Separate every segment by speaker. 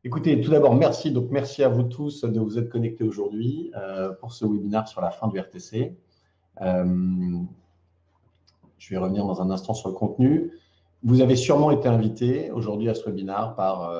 Speaker 1: Écoutez, tout d'abord, merci. Donc, merci à vous tous de vous être connectés aujourd'hui pour ce webinaire sur la fin du RTC. Je vais revenir dans un instant sur le contenu. Vous avez sûrement été invité aujourd'hui à ce webinaire par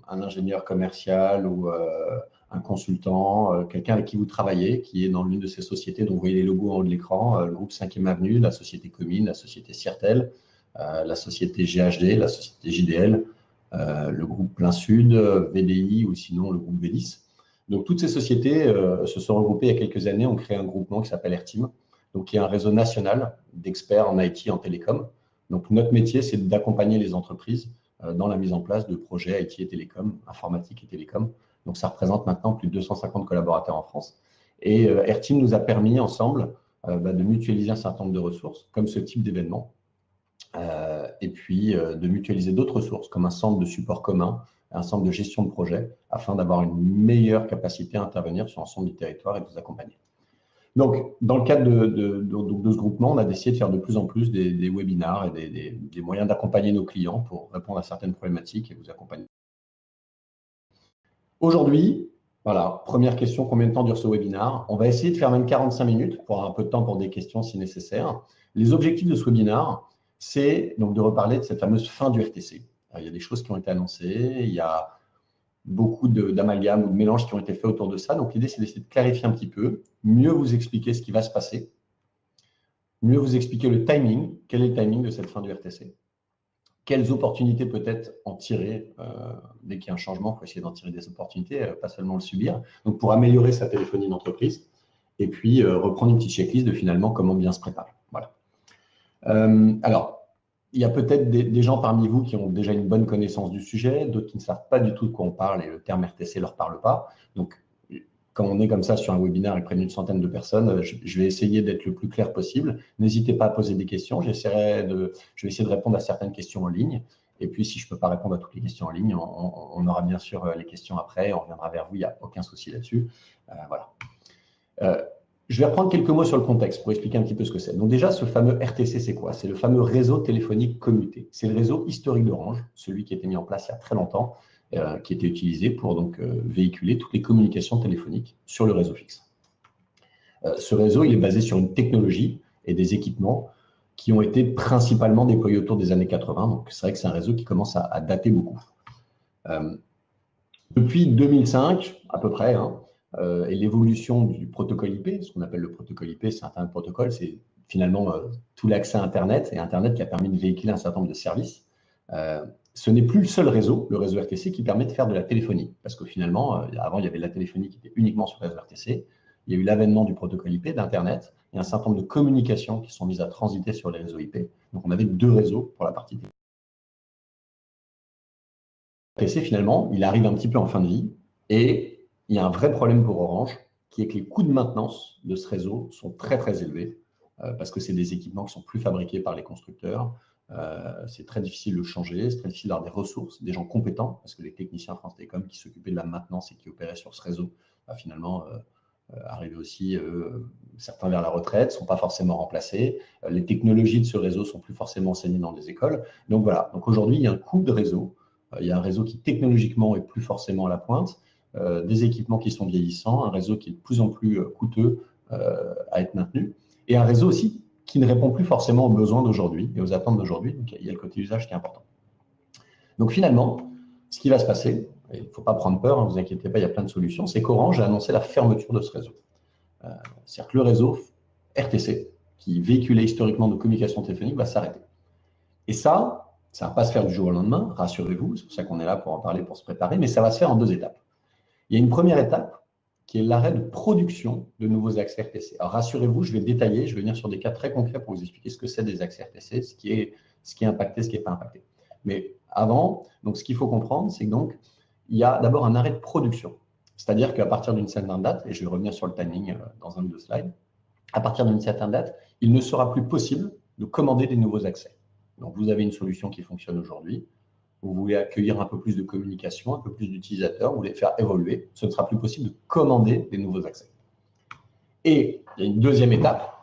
Speaker 1: un ingénieur commercial ou un consultant, quelqu'un avec qui vous travaillez, qui est dans l'une de ces sociétés dont vous voyez les logos en haut de l'écran, le groupe 5e Avenue, la société Comine, la société Sirtel, la société GHD, la société JDL, le groupe Plein Sud, VDI ou sinon le groupe V10. Donc, toutes ces sociétés se sont regroupées il y a quelques années, ont créé un groupement qui s'appelle Airteam, donc qui est un réseau national d'experts en IT, en télécom. Donc, notre métier, c'est d'accompagner les entreprises dans la mise en place de projets IT et télécom, informatique et télécom. Donc, ça représente maintenant plus de 250 collaborateurs en France. Et Airteam nous a permis ensemble de mutualiser un certain nombre de ressources, comme ce type d'événement, et puis de mutualiser d'autres ressources, comme un centre de support commun, un centre de gestion de projet, afin d'avoir une meilleure capacité à intervenir sur l'ensemble du territoire et de vous accompagner. Donc, dans le cadre de ce groupement, on a décidé de faire de plus en plus des webinars et des moyens d'accompagner nos clients pour répondre à certaines problématiques et vous accompagner. Aujourd'hui, voilà, première question, combien de temps dure ce webinar? On va essayer de faire même 45 minutes pour avoir un peu de temps pour des questions si nécessaire. Les objectifs de ce webinar, c'est donc de reparler de cette fameuse fin du RTC. Alors, il y a des choses qui ont été annoncées, il y a beaucoup d'amalgames ou de mélanges qui ont été faits autour de ça. Donc, l'idée, c'est d'essayer de clarifier un petit peu, mieux vous expliquer ce qui va se passer, mieux vous expliquer le timing, quel est le timing de cette fin du RTC, quelles opportunités peut-être en tirer. Dès qu'il y a un changement, il faut essayer d'en tirer des opportunités, pas seulement le subir. Donc, pour améliorer sa téléphonie d'entreprise, et puis reprendre une petite checklist de finalement comment bien se préparer. Voilà. Alors, il y a peut-être des gens parmi vous qui ont déjà une bonne connaissance du sujet, d'autres qui ne savent pas du tout de quoi on parle et le terme RTC ne leur parle pas. Donc, quand on est comme ça sur un webinaire avec près d'une centaine de personnes, je vais essayer d'être le plus clair possible. N'hésitez pas à poser des questions. Je vais essayer de répondre à certaines questions en ligne. Et puis, si je ne peux pas répondre à toutes les questions en ligne, on aura bien sûr les questions après. On reviendra vers vous. Il n'y a aucun souci là-dessus. Voilà. Je vais reprendre quelques mots sur le contexte pour expliquer un petit peu ce que c'est. Donc déjà, ce fameux RTC, c'est quoi? C'est le fameux réseau téléphonique commuté. C'est le réseau historique d'Orange, celui qui a été mis en place il y a très longtemps, qui était utilisé pour donc, véhiculer toutes les communications téléphoniques sur le réseau fixe. Ce réseau, il est basé sur une technologie et des équipements qui ont été principalement déployés autour des années 80. Donc, c'est vrai que c'est un réseau qui commence à dater beaucoup. Depuis 2005, à peu près, et l'évolution du protocole IP, ce qu'on appelle le protocole IP, c'est un protocole, c'est finalement tout l'accès à Internet, et Internet qui a permis de véhiculer un certain nombre de services. Ce n'est plus le seul réseau, le réseau RTC, qui permet de faire de la téléphonie. Parce que finalement, avant, il y avait de la téléphonie qui était uniquement sur le réseau RTC. Il y a eu l'avènement du protocole IP, d'Internet, et un certain nombre de communications qui sont mises à transiter sur les réseaux IP. Donc, on avait deux réseaux pour la partie téléphonie. RTC, finalement, il arrive un petit peu en fin de vie, et il y a un vrai problème pour Orange, qui est que les coûts de maintenance de ce réseau sont très, très élevés, parce que c'est des équipements qui sont plus fabriqués par les constructeurs. C'est très difficile de changer, c'est très difficile d'avoir des ressources, des gens compétents, parce que les techniciens France Télécom qui s'occupaient de la maintenance et qui opéraient sur ce réseau, finalement, arrivaient aussi, certains vers la retraite, ne sont pas forcément remplacés. Les technologies de ce réseau ne sont plus forcément enseignées dans les écoles. Donc voilà, donc aujourd'hui, il y a un coût de réseau. Il y a un réseau qui technologiquement est plus forcément à la pointe, des équipements qui sont vieillissants, un réseau qui est de plus en plus coûteux à être maintenu, et un réseau aussi qui ne répond plus forcément aux besoins d'aujourd'hui et aux attentes d'aujourd'hui. Donc, il y a le côté usage qui est important. Donc, finalement, ce qui va se passer, et il ne faut pas prendre peur, ne vous inquiétez pas, il y a plein de solutions, c'est qu'Orange a annoncé la fermeture de ce réseau. C'est-à-dire que le réseau RTC, qui véhiculait historiquement nos communications téléphoniques, va s'arrêter. Et ça ne va pas se faire du jour au lendemain, rassurez-vous, c'est pour ça qu'on est là pour en parler, pour se préparer, mais ça va se faire en deux étapes. Il y a une première étape qui est l'arrêt de production de nouveaux accès RTC. Alors rassurez-vous, je vais détailler, je vais venir sur des cas très concrets pour vous expliquer ce que c'est des accès RTC, ce qui est impacté, ce qui n'est pas impacté. Mais avant, donc, ce qu'il faut comprendre, c'est que donc, il y a d'abord un arrêt de production. C'est-à-dire qu'à partir d'une certaine date, et je vais revenir sur le timing dans un ou deux slides, à partir d'une certaine date, il ne sera plus possible de commander des nouveaux accès. Donc, vous avez une solution qui fonctionne aujourd'hui, vous voulez accueillir un peu plus de communication, un peu plus d'utilisateurs, vous voulez faire évoluer, ce ne sera plus possible de commander des nouveaux accès. Et il y a une deuxième étape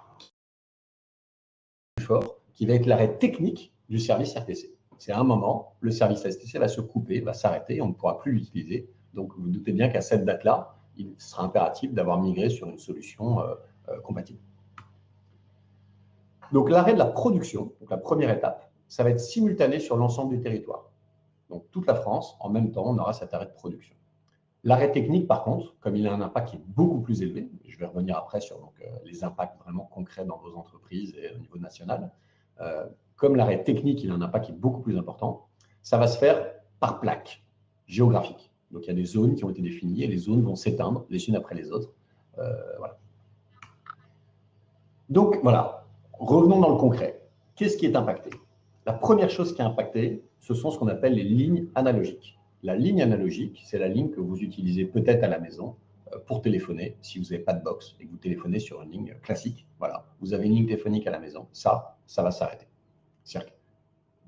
Speaker 1: qui va être l'arrêt technique du service RTC. C'est à un moment, le service STC va se couper, va s'arrêter, on ne pourra plus l'utiliser. Donc, vous vous doutez bien qu'à cette date-là, il sera impératif d'avoir migré sur une solution compatible. Donc, l'arrêt de la production, donc la première étape, ça va être simultané sur l'ensemble du territoire. Donc, toute la France, en même temps, on aura cet arrêt de production. L'arrêt technique, par contre, comme il a un impact qui est beaucoup plus élevé, je vais revenir après sur les impacts vraiment concrets dans vos entreprises et au niveau national, comme l'arrêt technique, il a un impact qui est beaucoup plus important, ça va se faire par plaque géographique. Donc, il y a des zones qui ont été définies et les zones vont s'éteindre les unes après les autres. Voilà. Donc, voilà, revenons dans le concret. Qu'est-ce qui est impacté? La première chose qui est impactée, ce sont ce qu'on appelle les lignes analogiques. La ligne analogique, c'est la ligne que vous utilisez peut-être à la maison pour téléphoner, si vous n'avez pas de box et que vous téléphonez sur une ligne classique. Voilà, vous avez une ligne téléphonique à la maison. Ça va s'arrêter. C'est-à-dire que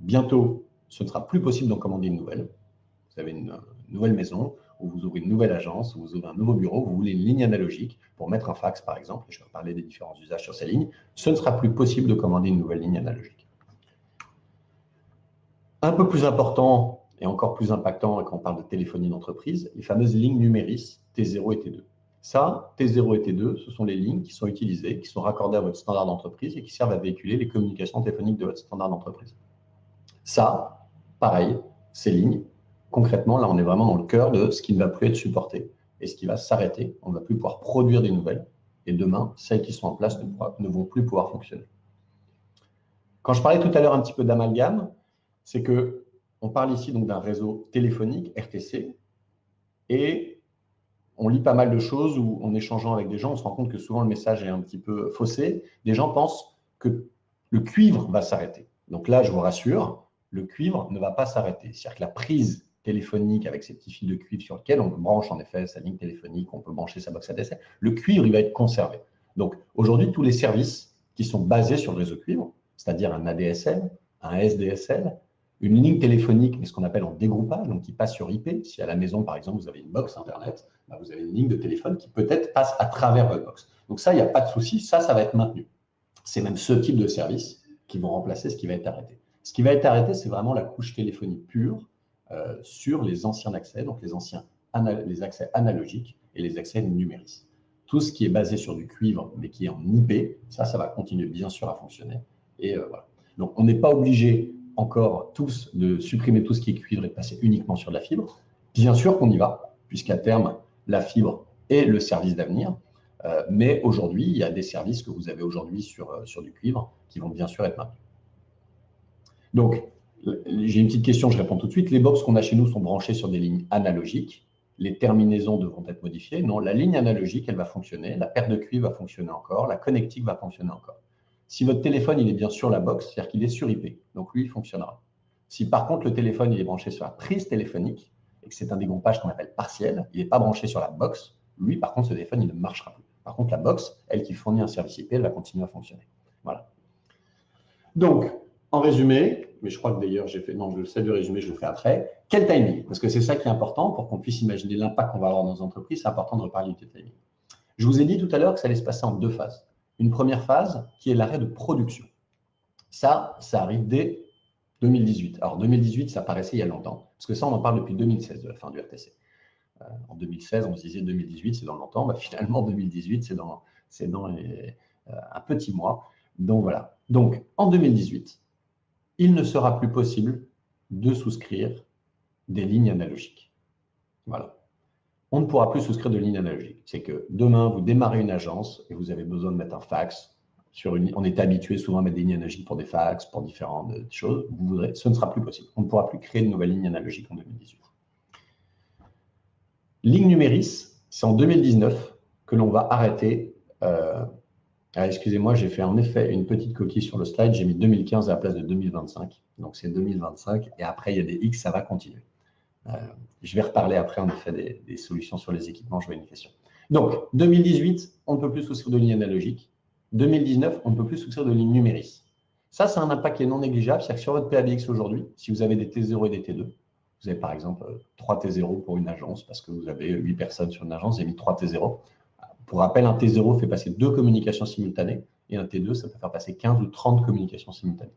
Speaker 1: bientôt, ce ne sera plus possible d'en commander une nouvelle. Vous avez une nouvelle maison, ou vous ouvrez une nouvelle agence, ou vous ouvrez un nouveau bureau, vous voulez une ligne analogique pour mettre un fax, par exemple, et je vais parler des différents usages sur ces lignes, ce ne sera plus possible de commander une nouvelle ligne analogique. Un peu plus important et encore plus impactant quand on parle de téléphonie d'entreprise, les fameuses lignes numéris T0 et T2. Ça, T0 et T2, ce sont les lignes qui sont utilisées, qui sont raccordées à votre standard d'entreprise et qui servent à véhiculer les communications téléphoniques de votre standard d'entreprise. Ça, pareil, ces lignes, concrètement, là, on est vraiment dans le cœur de ce qui ne va plus être supporté et ce qui va s'arrêter. On ne va plus pouvoir produire des nouvelles et demain, celles qui sont en place ne vont plus pouvoir fonctionner. Quand je parlais tout à l'heure un petit peu d'amalgame, c'est qu'on parle ici donc d'un réseau téléphonique, RTC, et on lit pas mal de choses où, en échangeant avec des gens, on se rend compte que souvent le message est un petit peu faussé. Les gens pensent que le cuivre va s'arrêter. Donc là, je vous rassure, le cuivre ne va pas s'arrêter. C'est-à-dire que la prise téléphonique avec ces petits fils de cuivre sur lesquels on branche en effet sa ligne téléphonique, on peut brancher sa box ADSL, le cuivre, il va être conservé. Donc aujourd'hui, tous les services qui sont basés sur le réseau cuivre, c'est-à-dire un ADSL, un SDSL, une ligne téléphonique, mais ce qu'on appelle en dégroupage, donc qui passe sur IP. Si à la maison, par exemple, vous avez une box Internet, bah vous avez une ligne de téléphone qui peut-être passe à travers votre box. Donc ça, il n'y a pas de souci, ça va être maintenu. C'est même ce type de service qui vont remplacer ce qui va être arrêté. Ce qui va être arrêté, c'est vraiment la couche téléphonique pure sur les anciens accès, donc les accès analogiques et les accès numériques. Tout ce qui est basé sur du cuivre, mais qui est en IP, ça va continuer bien sûr à fonctionner. Et voilà. Donc, on n'est pas obligé encore tous de supprimer tout ce qui est cuivre et de passer uniquement sur de la fibre. Bien sûr qu'on y va, puisqu'à terme, la fibre est le service d'avenir. Mais aujourd'hui, il y a des services que vous avez aujourd'hui sur du cuivre qui vont bien sûr être maintenus. Donc, j'ai une petite question, je réponds tout de suite. Les box qu'on a chez nous sont branchées sur des lignes analogiques. Les terminaisons devront être modifiées. Non, la ligne analogique, elle va fonctionner. La paire de cuivre va fonctionner encore. La connectique va fonctionner encore. Si votre téléphone, il est bien sur la box, c'est-à-dire qu'il est sur IP, donc lui, il fonctionnera. Si par contre, le téléphone, il est branché sur la prise téléphonique et que c'est un dégroupage qu'on appelle partiel, il n'est pas branché sur la box, lui, par contre, ce téléphone, il ne marchera plus. Par contre, la box, elle qui fournit un service IP, elle va continuer à fonctionner. Voilà. Donc, en résumé, mais je crois que d'ailleurs, non, je le sais du résumé, je le fais après. Quel timing? Parce que c'est ça qui est important pour qu'on puisse imaginer l'impact qu'on va avoir dans nos entreprises. C'est important de reparler du timing. Je vous ai dit tout à l'heure que ça allait se passer en deux phases. Une première phase qui est l'arrêt de production. Ça arrive dès 2018. Alors 2018, ça paraissait il y a longtemps, parce que ça, on en parle depuis 2016, de la fin du RTC. En 2016, on se disait 2018, c'est dans longtemps. Bah, finalement, 2018, c'est dans un petit mois. Donc voilà. Donc en 2018, il ne sera plus possible de souscrire des lignes analogiques. Voilà. On ne pourra plus souscrire de lignes analogiques. C'est que demain, vous démarrez une agence et vous avez besoin de mettre un fax. On est habitué souvent à mettre des lignes analogiques pour des fax, pour différentes choses. Ce ne sera plus possible. On ne pourra plus créer de nouvelles lignes analogiques en 2018. Ligne numéris, c'est en 2019 que l'on va arrêter. Excusez-moi, j'ai fait en effet une petite coquille sur le slide. J'ai mis 2015 à la place de 2025. Donc c'est 2025 et après, il y a des X, ça va continuer. Je vais reparler après, en effet, des solutions sur les équipements. Je vois une question. Donc, 2018, on ne peut plus souscrire de ligne analogique. 2019, on ne peut plus souscrire de ligne numéris. Ça, c'est un impact qui est non négligeable. C'est-à-dire que sur votre PABX aujourd'hui, si vous avez des T0 et des T2, vous avez par exemple 3 T0 pour une agence parce que vous avez 8 personnes sur une agence, vous avez mis 3 T0. Pour rappel, un T0 fait passer 2 communications simultanées et un T2, ça peut faire passer 15 ou 30 communications simultanées.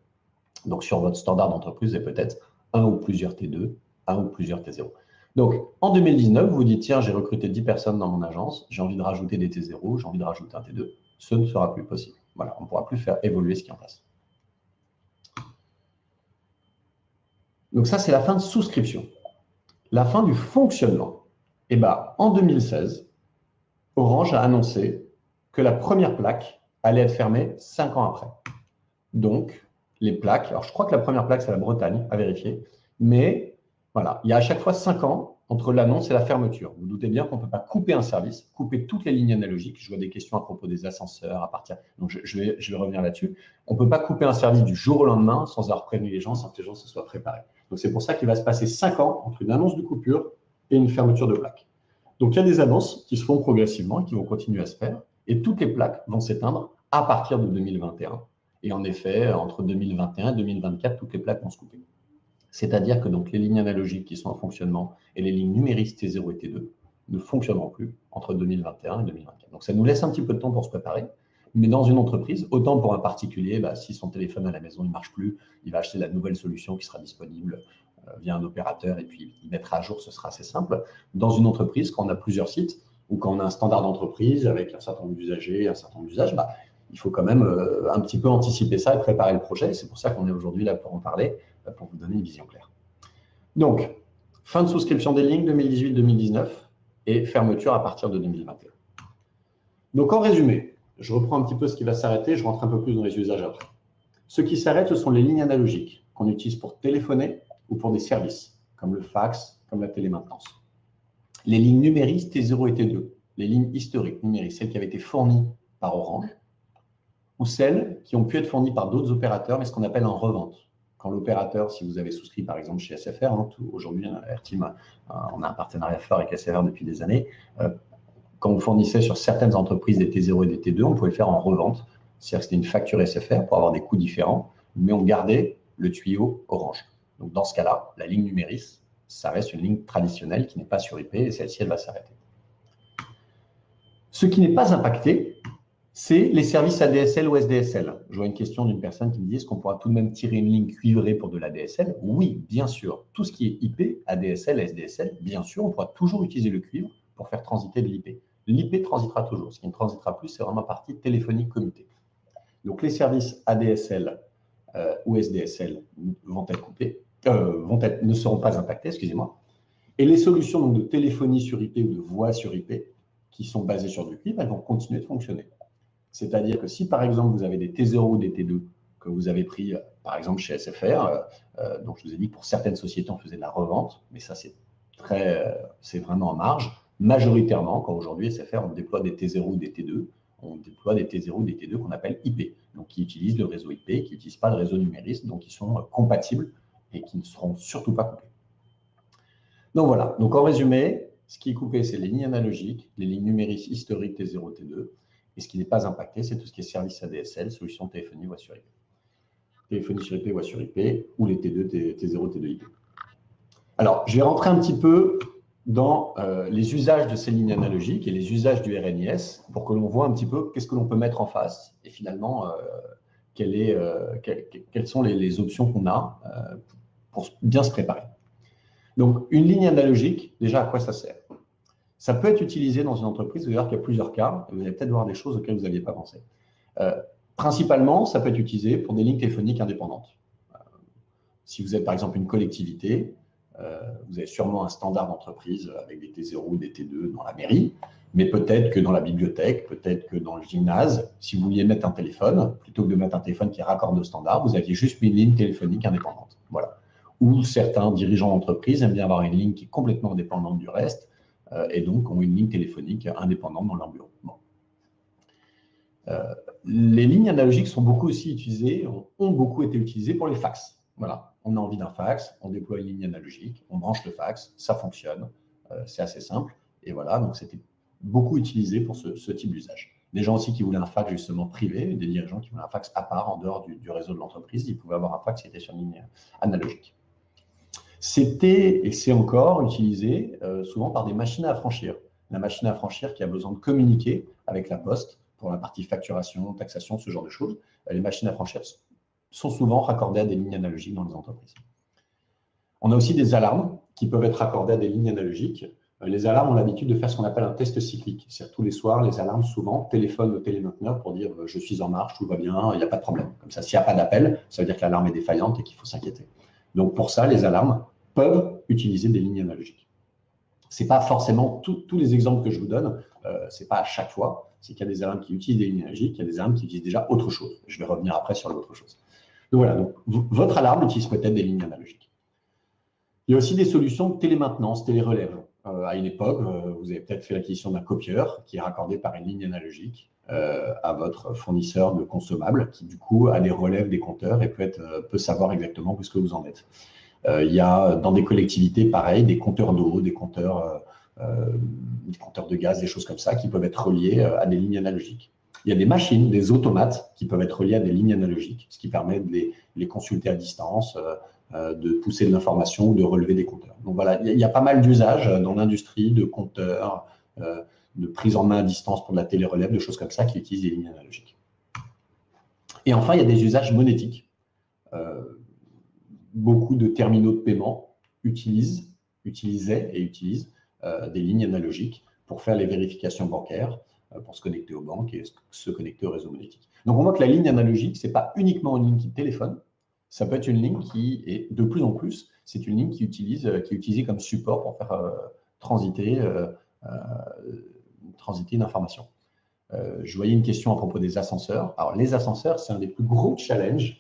Speaker 1: Donc, sur votre standard d'entreprise, vous avez peut-être un ou plusieurs T2, un ou plusieurs T0. Donc, en 2019, vous vous dites, tiens, j'ai recruté 10 personnes dans mon agence, j'ai envie de rajouter des T0, j'ai envie de rajouter un T2. Ce ne sera plus possible. Voilà, on ne pourra plus faire évoluer ce qui est en place. Donc ça, c'est la fin de souscription. La fin du fonctionnement. Eh bien, en 2016, Orange a annoncé que la première plaque allait être fermée 5 ans après. Donc, les plaques, alors je crois que la première plaque, c'est la Bretagne, à vérifier, mais voilà, il y a à chaque fois 5 ans entre l'annonce et la fermeture. Vous doutez bien qu'on ne peut pas couper un service, couper toutes les lignes analogiques. Je vois des questions à propos des ascenseurs à partir. Donc, je vais revenir là-dessus. On ne peut pas couper un service du jour au lendemain sans avoir prévenu les gens, sans que les gens se soient préparés. Donc, c'est pour ça qu'il va se passer 5 ans entre une annonce de coupure et une fermeture de plaque. Donc, il y a des annonces qui se font progressivement et qui vont continuer à se faire. Et toutes les plaques vont s'éteindre à partir de 2021. Et en effet, entre 2021 et 2024, toutes les plaques vont se couper. C'est-à-dire que donc, les lignes analogiques qui sont en fonctionnement et les lignes numériques T0 et T2 ne fonctionneront plus entre 2021 et 2024. Donc, ça nous laisse un petit peu de temps pour se préparer. Mais dans une entreprise, autant pour un particulier, si son téléphone à la maison ne marche plus, il va acheter la nouvelle solution qui sera disponible via un opérateur et puis il mettra à jour, ce sera assez simple. Dans une entreprise, quand on a plusieurs sites ou quand on a un standard d'entreprise avec un certain nombre d'usagers, un certain nombre d'usages, il faut quand même un petit peu anticiper ça et préparer le projet. C'est pour ça qu'on est aujourd'hui là pour en parler, pour vous donner une vision claire. Donc, fin de souscription des lignes 2018-2019 et fermeture à partir de 2021. Donc, en résumé, je reprends un petit peu ce qui va s'arrêter, je rentre un peu plus dans les usages après. Ce qui s'arrête, ce sont les lignes analogiques qu'on utilise pour téléphoner ou pour des services, comme le fax, comme la télémaintenance. Les lignes numériques T0 et T2, les lignes historiques numériques, celles qui avaient été fournies par Orange, ou celles qui ont pu être fournies par d'autres opérateurs, mais ce qu'on appelle en revente. Quand l'opérateur, si vous avez souscrit par exemple chez SFR, aujourd'hui, Airteam, on a un partenariat fort avec SFR depuis des années, quand on fournissait sur certaines entreprises des T0 et des T2, on pouvait le faire en revente. C'est-à-dire que c'était une facture SFR pour avoir des coûts différents, mais on gardait le tuyau Orange. Donc dans ce cas-là, la ligne numérique, ça reste une ligne traditionnelle qui n'est pas sur IP et celle-ci, elle va s'arrêter. Ce qui n'est pas impacté, c'est les services ADSL ou SDSL. Je vois une question d'une personne qui me dit, est-ce qu'on pourra tout de même tirer une ligne cuivrée pour de l'ADSL? Oui, bien sûr. Tout ce qui est IP, ADSL, SDSL, bien sûr, on pourra toujours utiliser le cuivre pour faire transiter de l'IP. L'IP transitera toujours. Ce qui ne transitera plus, c'est vraiment la partie téléphonique commutée. Donc, les services ADSL ou SDSL vont être coupés, ne seront pas impactés, excusez-moi. Et les solutions donc, de téléphonie sur IP ou de voix sur IP qui sont basées sur du cuivre, elles vont continuer de fonctionner. C'est-à-dire que si, par exemple, vous avez des T0 ou des T2 que vous avez pris, par exemple, chez SFR, donc je vous ai dit que pour certaines sociétés, on faisait de la revente, mais ça, c'est vraiment en marge. Majoritairement, quand aujourd'hui, SFR, on déploie des T0 ou des T2, on déploie des T0 ou des T2 qu'on appelle IP, donc qui utilisent le réseau IP, qui n'utilisent pas le réseau numérique, donc qui sont compatibles et qui ne seront surtout pas coupés. Donc voilà, donc en résumé, ce qui est coupé, c'est les lignes analogiques, les lignes numériques historiques T0, T2, et ce qui n'est pas impacté, c'est tout ce qui est service ADSL, solution téléphonie voix sur IP. Téléphonie sur IP, voix sur IP, ou les T2, T0, T2 IP. Alors, je vais rentrer un petit peu dans les usages de ces lignes analogiques et les usages du RNIS pour que l'on voit un petit peu qu'est-ce que l'on peut mettre en face et finalement, quelles sont les options qu'on a pour bien se préparer. Donc, une ligne analogique, déjà, à quoi ça sert? Ça peut être utilisé dans une entreprise, vous allez voir qu'il y a plusieurs cas, et vous allez peut-être voir des choses auxquelles vous n'aviez pas pensé. Principalement, ça peut être utilisé pour des lignes téléphoniques indépendantes. Si vous êtes par exemple une collectivité, vous avez sûrement un standard d'entreprise avec des T0 ou des T2 dans la mairie, mais peut-être que dans la bibliothèque, peut-être que dans le gymnase, si vous vouliez mettre un téléphone, plutôt que de mettre un téléphone qui est raccordé au standard, vous aviez juste une ligne téléphonique indépendante. Voilà. Ou certains dirigeants d'entreprise aiment bien avoir une ligne qui est complètement indépendante du reste, et donc ont une ligne téléphonique indépendante dans leur bureau. Bon. Les lignes analogiques sont beaucoup aussi utilisées, ont beaucoup été utilisées pour les fax. Voilà, on a envie d'un fax, on déploie une ligne analogique, on branche le fax, ça fonctionne, c'est assez simple. Et voilà, donc c'était beaucoup utilisé pour ce type d'usage. Des gens aussi qui voulaient un fax justement privé, des dirigeants qui voulaient un fax à part en dehors du réseau de l'entreprise, ils pouvaient avoir un fax qui était sur une ligne analogique. C'était, et c'est encore utilisé souvent par des machines à affranchir. La machine à affranchir qui a besoin de communiquer avec la poste pour la partie facturation, taxation, ce genre de choses. Les machines à affranchir sont souvent raccordés à des lignes analogiques dans les entreprises. On a aussi des alarmes qui peuvent être raccordées à des lignes analogiques. Les alarmes ont l'habitude de faire ce qu'on appelle un test cyclique. C'est-à-dire tous les soirs, les alarmes souvent téléphonent au télémainteneur pour dire « je suis en marche, tout va bien, il n'y a pas de problème ». Comme ça, s'il n'y a pas d'appel, ça veut dire que l'alarme est défaillante et qu'il faut s'inquiéter. Donc pour ça, les alarmes peuvent utiliser des lignes analogiques. Ce n'est pas forcément tous les exemples que je vous donne, ce n'est pas à chaque fois. C'est qu'il y a des alarmes qui utilisent des lignes analogiques, il y a des alarmes qui utilisent déjà autre chose. Je vais revenir après sur l'autre chose. Donc voilà, donc, votre alarme utilise peut-être des lignes analogiques. Il y a aussi des solutions de télémaintenance, télérelève. À une époque, vous avez peut-être fait l'acquisition d'un copieur qui est raccordé par une ligne analogique à votre fournisseur de consommables qui, du coup, a des relèves des compteurs et peut savoir exactement où est-ce que vous en êtes. Il y a dans des collectivités, pareil, des compteurs d'eau, des compteurs de gaz, des choses comme ça qui peuvent être reliés à des lignes analogiques. Il y a des machines, des automates qui peuvent être reliés à des lignes analogiques, ce qui permet de les consulter à distance, de pousser de l'information ou de relever des compteurs. Donc voilà, il y a pas mal d'usages dans l'industrie de compteurs, de prise en main à distance pour de la télérelève, de choses comme ça qui utilisent des lignes analogiques. Et enfin, il y a des usages monétiques. Beaucoup de terminaux de paiement utilisaient et utilisent des lignes analogiques pour faire les vérifications bancaires, pour se connecter aux banques et se connecter au réseau monétique. Donc on voit que la ligne analogique, ce n'est pas uniquement une ligne qui téléphone, ça peut être une ligne qui est, de plus en plus, c'est une ligne qui est utilisée comme support pour faire transiter une information. Je voyais une question à propos des ascenseurs. Alors les ascenseurs, c'est un des plus gros challenges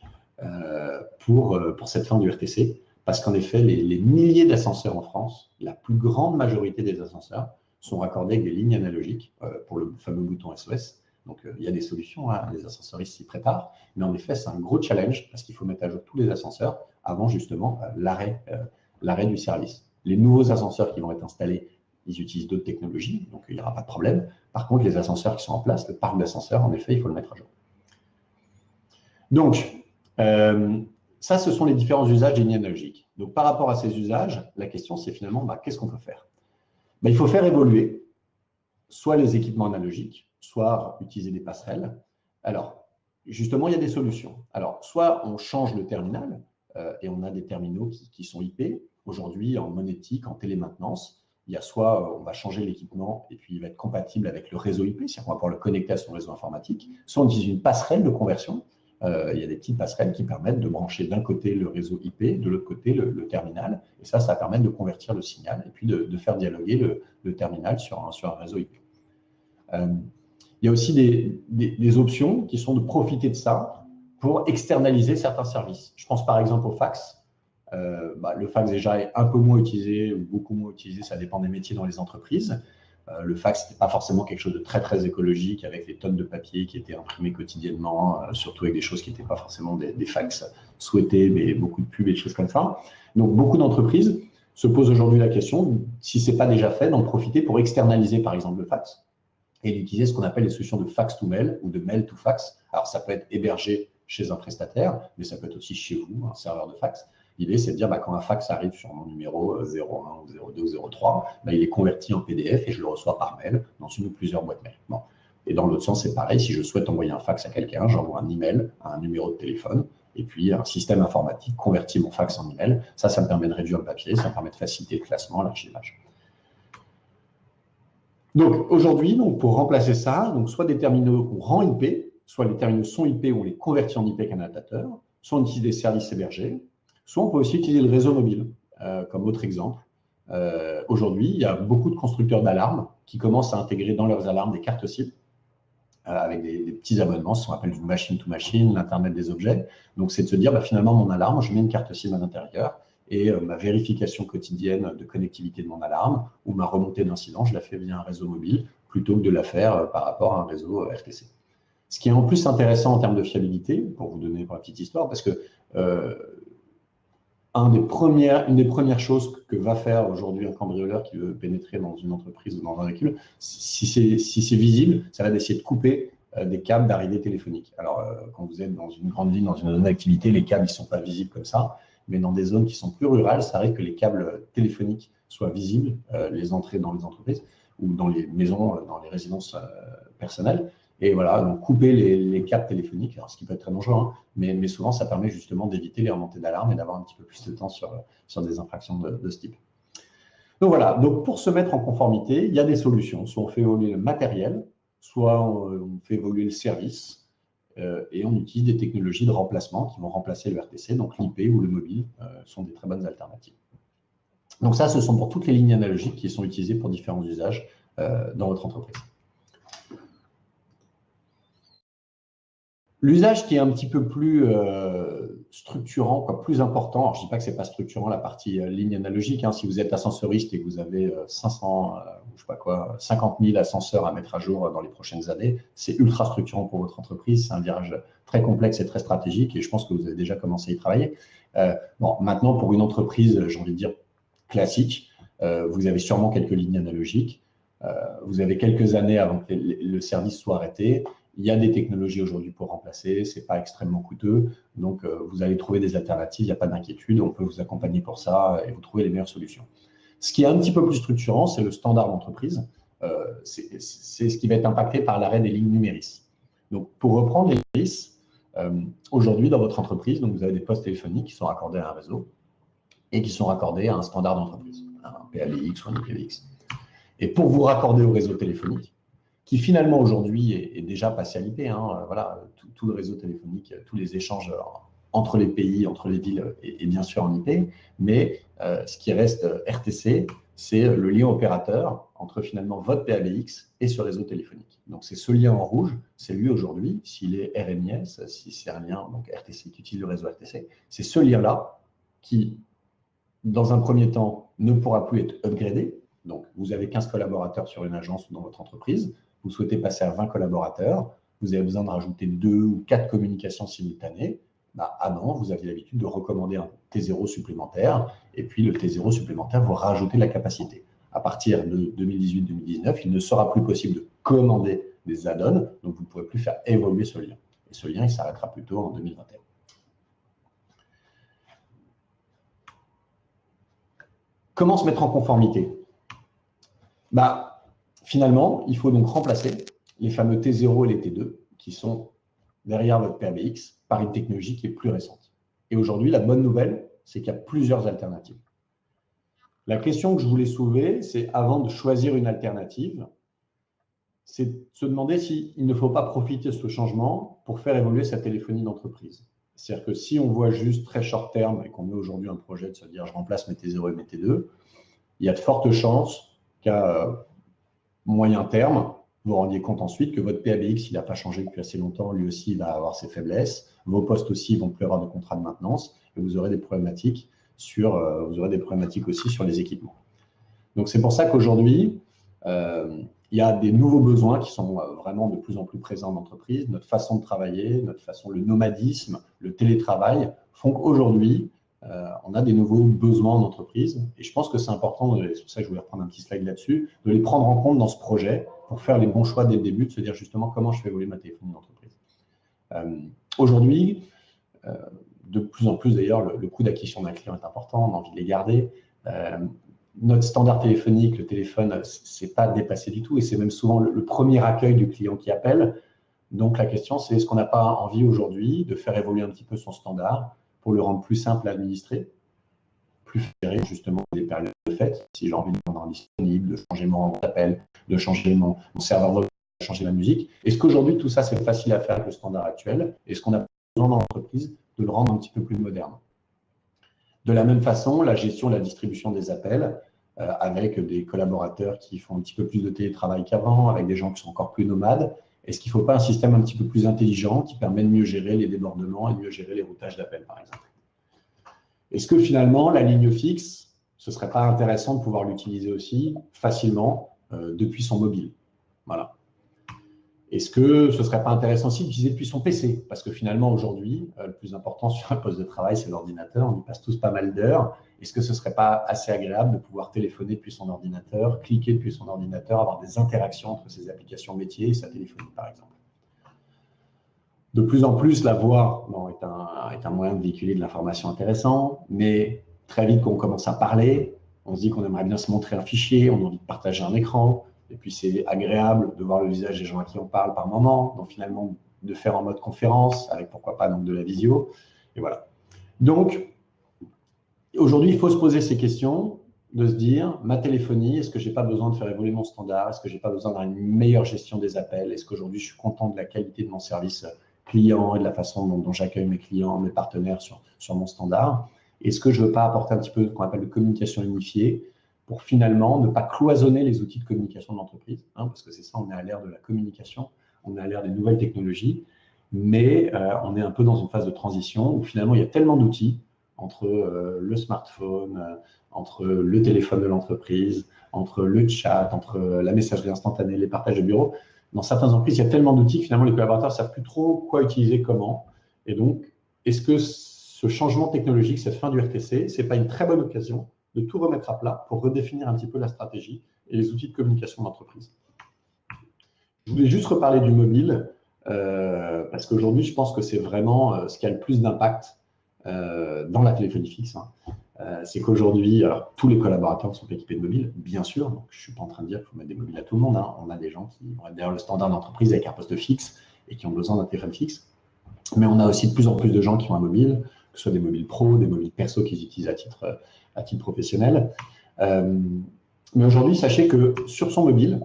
Speaker 1: pour cette fin du RTC, parce qu'en effet, les milliers d'ascenseurs en France, la plus grande majorité des ascenseurs sont raccordés avec des lignes analogiques pour le fameux bouton SOS. Donc, il y a des solutions, hein, les ascensoristes s'y préparent, mais en effet, c'est un gros challenge parce qu'il faut mettre à jour tous les ascenseurs avant justement l'arrêt du service. Les nouveaux ascenseurs qui vont être installés, ils utilisent d'autres technologies, donc il n'y aura pas de problème. Par contre, les ascenseurs qui sont en place, le parc d'ascenseurs, en effet, il faut le mettre à jour. Donc, ça, ce sont les différents usages des lignes analogiques. Donc, par rapport à ces usages, la question, c'est finalement, qu'est-ce qu'on peut faire? Il faut faire évoluer soit les équipements analogiques, soit utiliser des passerelles. Alors, justement, il y a des solutions. Alors, soit on change le terminal, et on a des terminaux qui sont IP. Aujourd'hui, en monétique, en télémaintenance, il y a soit on va changer l'équipement et puis il va être compatible avec le réseau IP, c'est-à-dire qu'on va pouvoir le connecter à son réseau informatique, soit on utilise une passerelle de conversion. Il y a des petites passerelles qui permettent de brancher d'un côté le réseau IP, de l'autre côté le terminal. Et ça va permettre de convertir le signal et puis de faire dialoguer le terminal sur un réseau IP. Il y a aussi des options qui sont de profiter de ça pour externaliser certains services. Je pense par exemple au fax. Le fax déjà est un peu moins utilisé ou beaucoup moins utilisé, ça dépend des métiers dans les entreprises. Le fax, ce n'était pas forcément quelque chose de très, très écologique avec des tonnes de papier qui étaient imprimés quotidiennement, surtout avec des choses qui n'étaient pas forcément des fax souhaités, mais beaucoup de pubs et des choses comme ça. Donc, beaucoup d'entreprises se posent aujourd'hui la question, si ce n'est pas déjà fait, d'en profiter pour externaliser, par exemple, le fax et d'utiliser ce qu'on appelle les solutions de fax to mail ou de mail to fax. Alors, ça peut être hébergé chez un prestataire, mais ça peut être aussi chez vous, un serveur de fax. L'idée, c'est de dire quand un fax arrive sur mon numéro 01 ou 02 ou 03, il est converti en PDF et je le reçois par mail dans une ou plusieurs boîtes mail. Bon. Et dans l'autre sens, c'est pareil. Si je souhaite envoyer un fax à quelqu'un, j'envoie un email à un numéro de téléphone et puis un système informatique convertit mon fax en email. Ça me permet de réduire le papier, ça me permet de faciliter le classement, l'archivage. Donc aujourd'hui, pour remplacer ça, soit des terminaux qu'on rend IP, soit les terminaux sont IP ou on les convertit en IP avec un adaptateur, soit on utilise des services hébergés, soit on peut aussi utiliser le réseau mobile, comme autre exemple. Aujourd'hui, il y a beaucoup de constructeurs d'alarmes qui commencent à intégrer dans leurs alarmes des cartes SIM avec des petits abonnements, ce qu'on appelle du machine-to-machine, l'Internet des objets. Donc, c'est de se dire, finalement, mon alarme, je mets une carte SIM à l'intérieur et ma vérification quotidienne de connectivité de mon alarme ou ma remontée d'incident, je la fais via un réseau mobile plutôt que de la faire par rapport à un réseau RTC. Ce qui est en plus intéressant en termes de fiabilité, pour vous donner pour la petite histoire, parce que une des premières choses que va faire aujourd'hui un cambrioleur qui veut pénétrer dans une entreprise ou dans un véhicule, si c'est visible, ça va d'essayer de couper des câbles d'arrivée téléphonique. Alors, quand vous êtes dans une grande ville, dans une zone d'activité, les câbles ne sont pas visibles comme ça, mais dans des zones qui sont plus rurales, ça arrive que les câbles téléphoniques soient visibles, les entrées dans les entreprises ou dans les maisons, dans les résidences personnelles. Et voilà, donc couper les câbles téléphoniques, alors, ce qui peut être très dangereux, hein, mais souvent, ça permet justement d'éviter les remontées d'alarme et d'avoir un petit peu plus de temps sur des infractions de ce type. Donc voilà, donc pour se mettre en conformité, il y a des solutions. Soit on fait évoluer le matériel, soit on fait évoluer le service, et on utilise des technologies de remplacement qui vont remplacer le RTC, donc l'IP ou le mobile sont des très bonnes alternatives. Donc ça, ce sont pour toutes les lignes analogiques qui sont utilisées pour différents usages dans votre entreprise. L'usage qui est un petit peu plus structurant, quoi, plus important, alors je ne dis pas que ce n'est pas structurant la partie ligne analogique, hein, si vous êtes ascenseuriste et que vous avez 500, je sais pas quoi, 50 000 ascenseurs à mettre à jour dans les prochaines années, c'est ultra structurant pour votre entreprise, c'est un virage très complexe et très stratégique et je pense que vous avez déjà commencé à y travailler. Bon, maintenant, pour une entreprise, j'ai envie de dire classique, vous avez sûrement quelques lignes analogiques, vous avez quelques années avant que le service soit arrêté. Il y a des technologies aujourd'hui pour remplacer, ce n'est pas extrêmement coûteux, donc vous allez trouver des alternatives, il n'y a pas d'inquiétude, on peut vous accompagner pour ça et vous trouver les meilleures solutions. Ce qui est un petit peu plus structurant, c'est le standard d'entreprise, c'est ce qui va être impacté par l'arrêt des lignes numéris. Donc pour reprendre les numéris, aujourd'hui dans votre entreprise, donc vous avez des postes téléphoniques qui sont raccordés à un réseau et qui sont raccordés à un standard d'entreprise, un PABX ou un IPv6. Et pour vous raccorder au réseau téléphonique, qui finalement aujourd'hui est déjà passé à l'IP. Hein, voilà, tout le réseau téléphonique, tous les échanges entre les pays, entre les villes est bien sûr en IP, mais ce qui reste RTC, c'est le lien opérateur entre finalement votre PABX et ce réseau téléphonique. Donc c'est ce lien en rouge, c'est lui aujourd'hui, s'il est RMIS, si c'est un lien donc RTC qui utilise le réseau RTC, c'est ce lien-là qui, dans un premier temps, ne pourra plus être upgradé. Donc vous avez 15 collaborateurs sur une agence ou dans votre entreprise, vous souhaitez passer à 20 collaborateurs, vous avez besoin de rajouter 2 ou 4 communications simultanées, avant, vous aviez l'habitude de recommander un T0 supplémentaire, et puis le T0 supplémentaire, vous rajoutez de la capacité. À partir de 2018-2019, il ne sera plus possible de commander des add-ons, donc vous ne pourrez plus faire évoluer ce lien. Et ce lien, il s'arrêtera plutôt en 2021. Comment se mettre en conformité? Finalement, il faut donc remplacer les fameux T0 et les T2 qui sont derrière votre PABX par une technologie qui est plus récente. Et aujourd'hui, la bonne nouvelle, c'est qu'il y a plusieurs alternatives. La question que je voulais soulever, c'est avant de choisir une alternative, c'est de se demander s'il ne faut pas profiter de ce changement pour faire évoluer sa téléphonie d'entreprise. C'est-à-dire que si on voit juste très short terme et qu'on met aujourd'hui un projet de se dire je remplace mes T0 et mes T2, il y a de fortes chances qu'à moyen terme, vous vous rendiez compte ensuite que votre PABX, il n'a pas changé depuis assez longtemps, lui aussi, il va avoir ses faiblesses. Vos postes aussi vont plus avoir de contrat de maintenance et vous aurez des problématiques aussi sur les équipements. Donc, c'est pour ça qu'aujourd'hui, il y a des nouveaux besoins qui sont vraiment de plus en plus présents en entreprise. Notre façon de travailler, le nomadisme, le télétravail font qu'aujourd'hui, on a des nouveaux besoins en entreprise. Et je pense que c'est important, c'est pour ça que je voulais reprendre un petit slide là-dessus, de les prendre en compte dans ce projet pour faire les bons choix dès le début, de se dire justement comment je fais évoluer ma téléphonie d'entreprise. Aujourd'hui, de plus en plus d'ailleurs, le coût d'acquisition d'un client est important, on a envie de les garder. Notre standard téléphonique, le téléphone, ce n'est pas dépassé du tout et c'est même souvent le premier accueil du client qui appelle. Donc la question, c'est est-ce qu'on n'a pas envie aujourd'hui de faire évoluer un petit peu son standard pour le rendre plus simple à administrer, plus ferré justement des périodes de fête, si j'ai envie de me rendre disponible, de changer mon rendez d'appel, de changer mon serveur vocal, de changer ma musique. Est-ce qu'aujourd'hui, tout ça, c'est facile à faire avec le standard actuel? Est-ce qu'on a besoin dans l'entreprise de le rendre un petit peu plus moderne? De la même façon, la gestion et la distribution des appels, avec des collaborateurs qui font un petit peu plus de télétravail qu'avant, avec des gens qui sont encore plus nomades, est-ce qu'il ne faut pas un système un petit peu plus intelligent qui permet de mieux gérer les débordements et de mieux gérer les routages d'appels, par exemple? Est-ce que finalement, la ligne fixe, ce ne serait pas intéressant de pouvoir l'utiliser aussi facilement depuis son mobile? Voilà. Est-ce que ce ne serait pas intéressant aussi d'utiliser depuis son PC? Parce que finalement, aujourd'hui, le plus important sur un poste de travail, c'est l'ordinateur. On y passe tous pas mal d'heures. Est-ce que ce ne serait pas assez agréable de pouvoir téléphoner depuis son ordinateur, cliquer depuis son ordinateur, avoir des interactions entre ses applications métiers et sa téléphonie, par exemple? De plus en plus, la voix est un moyen de véhiculer de l'information intéressant, mais très vite, quand on commence à parler, on se dit qu'on aimerait bien se montrer un fichier, on a envie de partager un écran. Et puis, c'est agréable de voir le visage des gens à qui on parle par moment. Donc, finalement, de faire en mode conférence, avec pourquoi pas donc de la visio. Et voilà. Donc, aujourd'hui, il faut se poser ces questions, de se dire, ma téléphonie, est-ce que je n'ai pas besoin de faire évoluer mon standard? Est-ce que je n'ai pas besoin d'avoir une meilleure gestion des appels? Est-ce qu'aujourd'hui, je suis content de la qualité de mon service client et de la façon dont j'accueille mes clients, mes partenaires sur mon standard? Est-ce que je ne veux pas apporter un petit peu ce qu'on appelle de communication unifiée pour finalement ne pas cloisonner les outils de communication de l'entreprise, hein, parce que c'est ça, on est à l'ère de la communication, on est à l'ère des nouvelles technologies, mais on est un peu dans une phase de transition où finalement, il y a tellement d'outils entre le smartphone, entre le téléphone de l'entreprise, entre le chat, entre la messagerie instantanée, les partages de bureaux. Dans certaines entreprises, il y a tellement d'outils que finalement, les collaborateurs ne savent plus trop quoi utiliser, comment. Et donc, est-ce que ce changement technologique, cette fin du RTC, ce n'est pas une très bonne occasion de tout remettre à plat pour redéfinir un petit peu la stratégie et les outils de communication d'entreprise? Je voulais juste reparler du mobile, parce qu'aujourd'hui, je pense que c'est vraiment ce qui a le plus d'impact dans la téléphonie fixe. Hein. C'est qu'aujourd'hui, tous les collaborateurs sont équipés de mobiles, bien sûr. Donc, je ne suis pas en train de dire qu'il faut mettre des mobiles à tout le monde. Hein. On a des gens qui vont être derrière le standard d'entreprise avec un poste fixe et qui ont besoin d'un téléphone fixe. Mais on a aussi de plus en plus de gens qui ont un mobile, que ce soit des mobiles pro, des mobiles perso qu'ils utilisent à titre professionnel. Mais aujourd'hui, sachez que sur son mobile,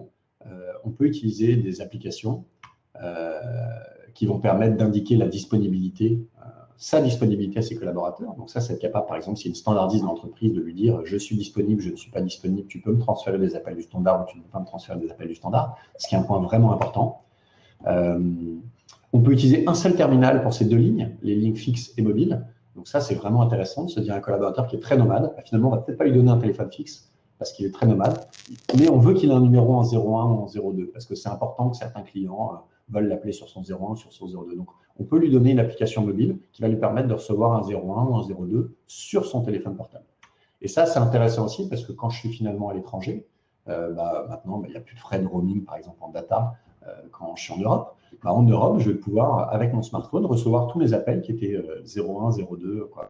Speaker 1: on peut utiliser des applications qui vont permettre d'indiquer la disponibilité, sa disponibilité à ses collaborateurs. Donc ça, c'est être capable, par exemple, si une standardise l'entreprise, de lui dire « je suis disponible, je ne suis pas disponible, tu peux me transférer des appels du standard ou tu ne peux pas me transférer des appels du standard », ce qui est un point vraiment important. On peut utiliser un seul terminal pour ces deux lignes, les lignes fixes et mobiles. Donc ça, c'est vraiment intéressant de se dire un collaborateur qui est très nomade, finalement, on ne va peut-être pas lui donner un téléphone fixe parce qu'il est très nomade, mais on veut qu'il ait un numéro en 01 ou en 02 parce que c'est important que certains clients veulent l'appeler sur son 01 ou sur son 02. Donc, on peut lui donner une application mobile qui va lui permettre de recevoir un 01 ou un 02 sur son téléphone portable. Et ça, c'est intéressant aussi parce que quand je suis finalement à l'étranger, maintenant, il n'y a plus de frais de roaming, par exemple, en data, quand je suis en Europe. En Europe, je vais pouvoir, avec mon smartphone, recevoir tous les appels qui étaient 01, 02, quoi,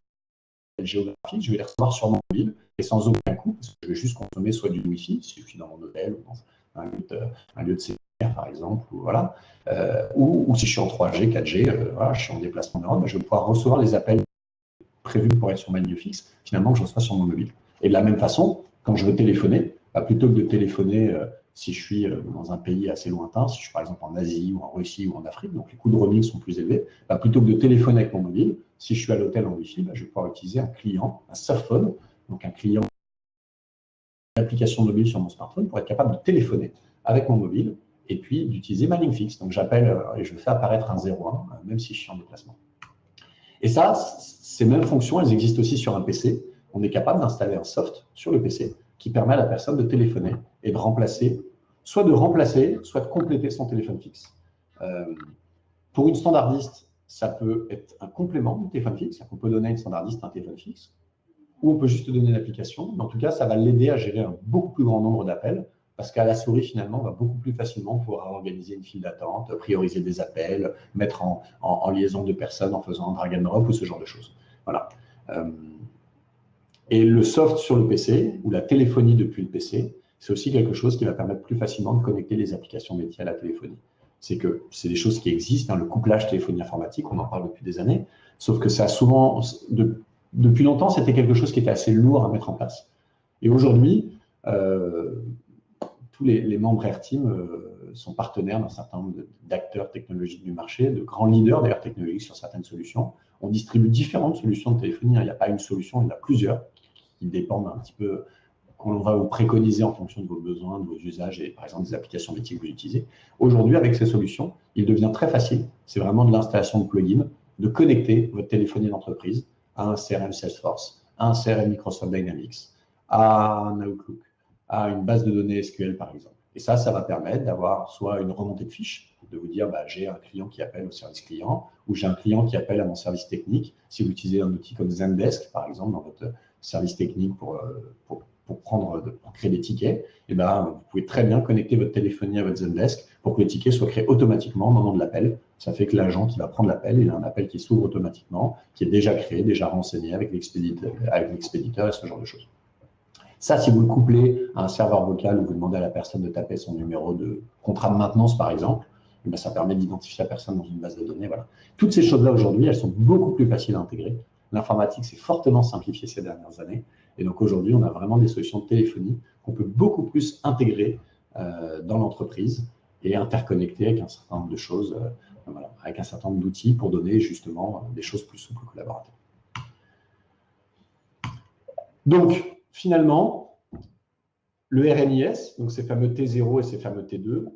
Speaker 1: géographique, je vais les recevoir sur mon mobile et sans aucun coût, parce que je vais juste consommer soit du Wi-Fi, si je suis dans mon hôtel ou dans un lieu de séminaire, par exemple, ou, voilà, ou si je suis en 3G, 4G, voilà, je suis en déplacement en Europe, je vais pouvoir recevoir les appels prévus pour être sur ma ligne fixe, finalement, que je reçois sur mon mobile. Et de la même façon, quand je veux téléphoner, plutôt que de téléphoner si je suis dans un pays assez lointain, si je suis par exemple en Asie ou en Russie ou en Afrique, donc les coûts de roaming sont plus élevés, plutôt que de téléphoner avec mon mobile, si je suis à l'hôtel en Wi-Fi, je vais pouvoir utiliser un client, un surfphone, donc un client, une application mobile sur mon smartphone pour être capable de téléphoner avec mon mobile et puis d'utiliser ma ligne fixe. Donc j'appelle et je fais apparaître un 01, même si je suis en déplacement. Et ça, ces mêmes fonctions, elles existent aussi sur un PC. On est capable d'installer un soft sur le PC qui permet à la personne de téléphoner et de remplacer, soit de compléter son téléphone fixe. Pour une standardiste, ça peut être un complément du téléphone fixe, c'est-à-dire qu'on peut donner à une standardiste un téléphone fixe, ou on peut juste donner l'application, mais en tout cas, ça va l'aider à gérer un beaucoup plus grand nombre d'appels, parce qu'à la souris, finalement, on va beaucoup plus facilement pouvoir organiser une file d'attente, prioriser des appels, mettre en liaison deux personnes en faisant un drag and drop ou ce genre de choses. Voilà. Et le soft sur le PC, ou la téléphonie depuis le PC, c'est aussi quelque chose qui va permettre plus facilement de connecter les applications métiers à la téléphonie. C'est que c'est des choses qui existent, le couplage téléphonie informatique, on en parle depuis des années, sauf que ça a souvent, depuis longtemps, c'était quelque chose qui était assez lourd à mettre en place. Et aujourd'hui, tous les membres AirTeam sont partenaires d'un certain nombre d'acteurs technologiques du marché, de grands leaders d'ailleurs technologiques sur certaines solutions. On distribue différentes solutions de téléphonie, il n'y a pas une solution, il y en a plusieurs qui dépendent un petit peu, qu'on va vous préconiser en fonction de vos besoins, de vos usages et par exemple des applications métiers que vous utilisez. Aujourd'hui, avec ces solutions, il devient très facile, c'est vraiment de l'installation de plugins, de connecter votre téléphonie d'entreprise à un CRM Salesforce, à un CRM Microsoft Dynamics, à un Outlook, à une base de données SQL par exemple. Et ça va permettre d'avoir soit une remontée de fiches, de vous dire j'ai un client qui appelle au service client ou j'ai un client qui appelle à mon service technique. Si vous utilisez un outil comme Zendesk par exemple dans votre service technique pour créer des tickets, et vous pouvez très bien connecter votre téléphonie à votre Zendesk pour que le ticket soit créé automatiquement au moment de l'appel. Ça fait que l'agent qui va prendre l'appel, il a un appel qui s'ouvre automatiquement, qui est déjà créé, déjà renseigné avec l'expéditeur et ce genre de choses. Ça, si vous le couplez à un serveur vocal où vous demandez à la personne de taper son numéro de contrat de maintenance, par exemple, eh bien, ça permet d'identifier la personne dans une base de données. Voilà. Toutes ces choses-là, aujourd'hui, elles sont beaucoup plus faciles à intégrer. L'informatique s'est fortement simplifiée ces dernières années. Et donc, aujourd'hui, on a vraiment des solutions de téléphonie qu'on peut beaucoup plus intégrer dans l'entreprise et interconnecter avec un certain nombre de choses, voilà, avec un certain nombre d'outils pour donner justement des choses plus souples aux collaborateurs. Donc, finalement, le RNIS, donc ces fameux T0 et ces fameux T2,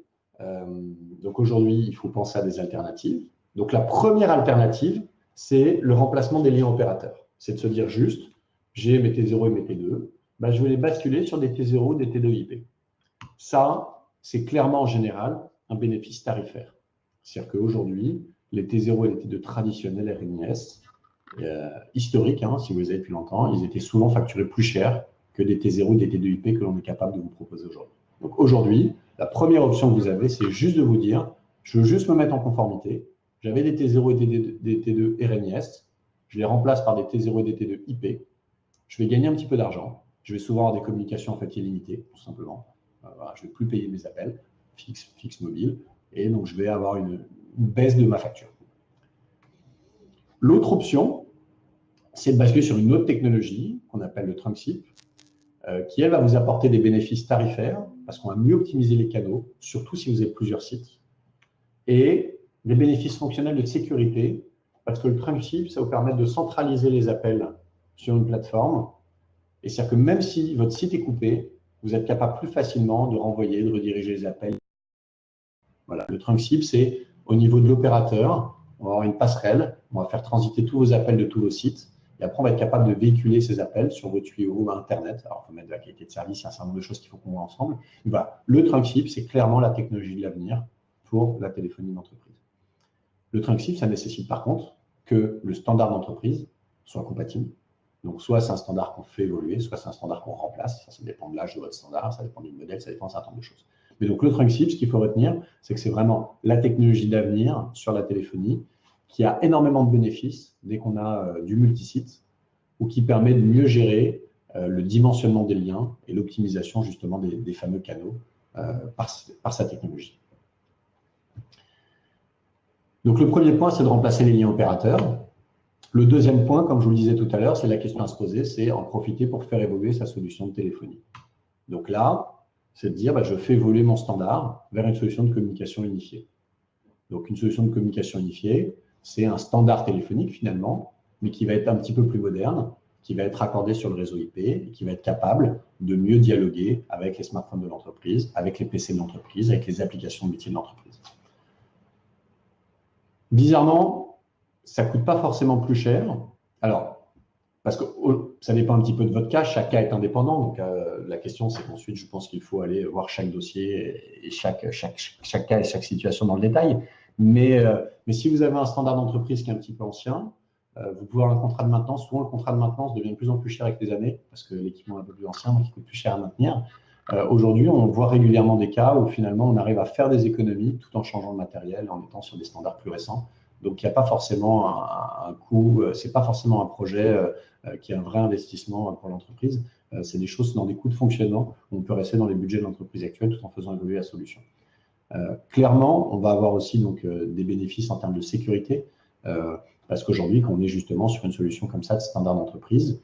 Speaker 1: donc aujourd'hui, il faut penser à des alternatives. Donc, la première alternative, c'est le remplacement des liens opérateurs. C'est de se dire juste, j'ai mes T0 et mes T2, ben, je vais les basculer sur des T0 des T2 IP. Ça, c'est clairement en général un bénéfice tarifaire. C'est-à-dire qu'aujourd'hui, les T0 et les T2 traditionnels RNIS, historiques, hein, si vous les avez depuis longtemps, ils étaient souvent facturés plus cher que des T0 et des T2 IP que l'on est capable de vous proposer aujourd'hui. Donc aujourd'hui, la première option que vous avez, c'est juste de vous dire, je veux juste me mettre en conformité. J'avais des T0 et des T2 RNIS, je les remplace par des T0 et des T2 IP. Je vais gagner un petit peu d'argent. Je vais souvent avoir des communications en fait illimitées, tout simplement. Voilà, je ne vais plus payer mes appels fixes mobiles, et donc je vais avoir une baisse de ma facture. L'autre option, c'est de basculer sur une autre technologie qu'on appelle le trunk SIP, qui, elle, va vous apporter des bénéfices tarifaires, parce qu'on va mieux optimiser les canaux, surtout si vous avez plusieurs sites, et des bénéfices fonctionnels de sécurité, parce que le trunk SIP, ça vous permet de centraliser les appels sur une plateforme, et c'est-à-dire que même si votre site est coupé, vous êtes capable plus facilement de renvoyer, de rediriger les appels. Voilà. Le trunk SIP, c'est au niveau de l'opérateur, on va avoir une passerelle, on va faire transiter tous vos appels de tous vos sites, et après on va être capable de véhiculer ces appels sur vos tuyaux Internet. Alors, il faut mettre de la qualité de service, il y a un certain nombre de choses qu'il faut qu'on voit ensemble. Et voilà. Le trunk SIP, c'est clairement la technologie de l'avenir pour la téléphonie d'entreprise. Le trunk SIP, ça nécessite par contre que le standard d'entreprise soit compatible. Donc, soit c'est un standard qu'on fait évoluer, soit c'est un standard qu'on remplace. Ça dépend de l'âge de votre standard, ça dépend du modèle, ça dépend d'un certain nombre de choses. Mais donc, le trunk SIP, ce qu'il faut retenir, c'est que c'est vraiment la technologie d'avenir sur la téléphonie qui a énormément de bénéfices dès qu'on a du multisite ou qui permet de mieux gérer le dimensionnement des liens et l'optimisation justement des fameux canaux par sa technologie. Donc, le premier point, c'est de remplacer les liens opérateurs. Le deuxième point, comme je vous le disais tout à l'heure, c'est la question à se poser, c'est en profiter pour faire évoluer sa solution de téléphonie. Donc là, c'est de dire, je fais évoluer mon standard vers une solution de communication unifiée. Donc, une solution de communication unifiée, c'est un standard téléphonique finalement, mais qui va être un petit peu plus moderne, qui va être raccordé sur le réseau IP et qui va être capable de mieux dialoguer avec les smartphones de l'entreprise, avec les PC de l'entreprise, avec les applications de métier de l'entreprise. Bizarrement, ça ne coûte pas forcément plus cher. Alors, parce que ça dépend un petit peu de votre cas, chaque cas est indépendant. Donc, la question, c'est qu'ensuite, je pense qu'il faut aller voir chaque dossier et chaque cas et chaque situation dans le détail. Mais si vous avez un standard d'entreprise qui est un petit peu ancien, vous pouvez avoir un contrat de maintenance. Souvent, le contrat de maintenance devient de plus en plus cher avec les années parce que l'équipement est un peu plus ancien, donc il coûte plus cher à maintenir. Aujourd'hui, on voit régulièrement des cas où finalement, on arrive à faire des économies tout en changeant le matériel, en étant sur des standards plus récents. Donc, il n'y a pas forcément un coût, ce n'est pas forcément un projet qui est un vrai investissement pour l'entreprise. C'est des choses dans des coûts de fonctionnement où on peut rester dans les budgets de l'entreprise actuelle tout en faisant évoluer la solution. Clairement, on va avoir aussi donc, des bénéfices en termes de sécurité parce qu'aujourd'hui, quand on est justement sur une solution comme ça de standard d'entreprise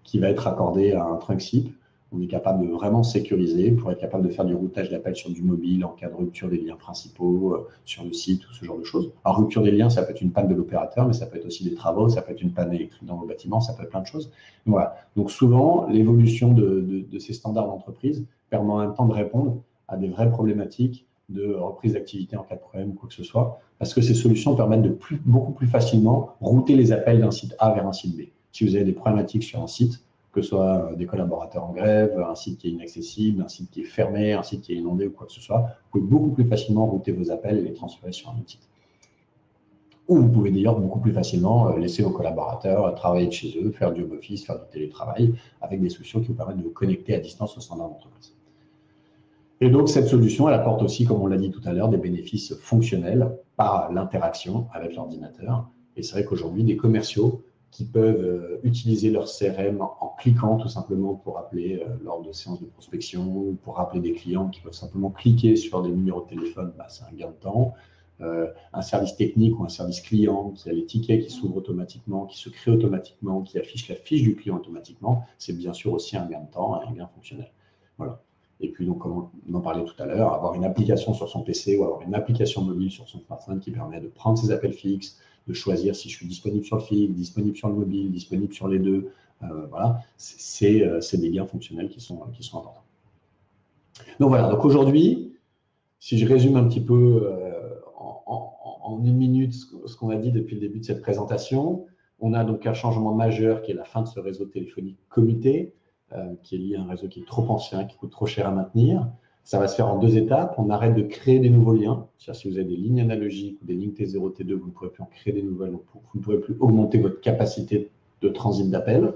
Speaker 1: qui va être accordée à un trunk SIP, on est capable de vraiment sécuriser pour être capable de faire du routage d'appels sur du mobile en cas de rupture des liens principaux sur le site ou ce genre de choses. Alors, rupture des liens, ça peut être une panne de l'opérateur, mais ça peut être aussi des travaux, ça peut être une panne électrique dans le bâtiment, ça peut être plein de choses. Voilà. Donc, souvent, l'évolution de ces standards d'entreprise permet en même temps de répondre à des vraies problématiques de reprise d'activité en cas de problème ou quoi que ce soit, parce que ces solutions permettent de beaucoup plus facilement router les appels d'un site A vers un site B. Si vous avez des problématiques sur un site, que ce soit des collaborateurs en grève, un site qui est inaccessible, un site qui est fermé, un site qui est inondé ou quoi que ce soit, vous pouvez beaucoup plus facilement router vos appels et les transférer sur un autre site. Ou vous pouvez d'ailleurs beaucoup plus facilement laisser vos collaborateurs travailler de chez eux, faire du home office, faire du télétravail, avec des solutions qui vous permettent de vous connecter à distance au standard d'entreprise. Et donc, cette solution, elle apporte aussi, comme on l'a dit tout à l'heure, des bénéfices fonctionnels par l'interaction avec l'ordinateur. Et c'est vrai qu'aujourd'hui, des commerciaux qui peuvent utiliser leur CRM en cliquant tout simplement pour appeler lors de séances de prospection ou pour rappeler des clients qui peuvent simplement cliquer sur des numéros de téléphone, c'est un gain de temps. Un service technique ou un service client qui a les tickets qui s'ouvrent automatiquement, qui se créent automatiquement, qui affiche la fiche du client automatiquement, c'est bien sûr aussi un gain de temps et un gain fonctionnel. Voilà. Et puis, donc, comme on en parlait tout à l'heure, avoir une application sur son PC ou avoir une application mobile sur son smartphone qui permet de prendre ses appels fixes, de choisir si je suis disponible sur le fixe, disponible sur le mobile, disponible sur les deux. Voilà, c'est des gains fonctionnels qui sont importants. Donc voilà, donc aujourd'hui, si je résume un petit peu en une minute ce qu'on a dit depuis le début de cette présentation, on a donc un changement majeur qui est la fin de ce réseau téléphonique commuté, qui est lié à un réseau qui est trop ancien, qui coûte trop cher à maintenir. Ça va se faire en 2 étapes. On arrête de créer des nouveaux liens. C'est-à-dire si vous avez des lignes analogiques ou des lignes T0, T2, vous ne pourrez plus en créer des nouvelles, donc vous ne pourrez plus augmenter votre capacité de transit d'appel.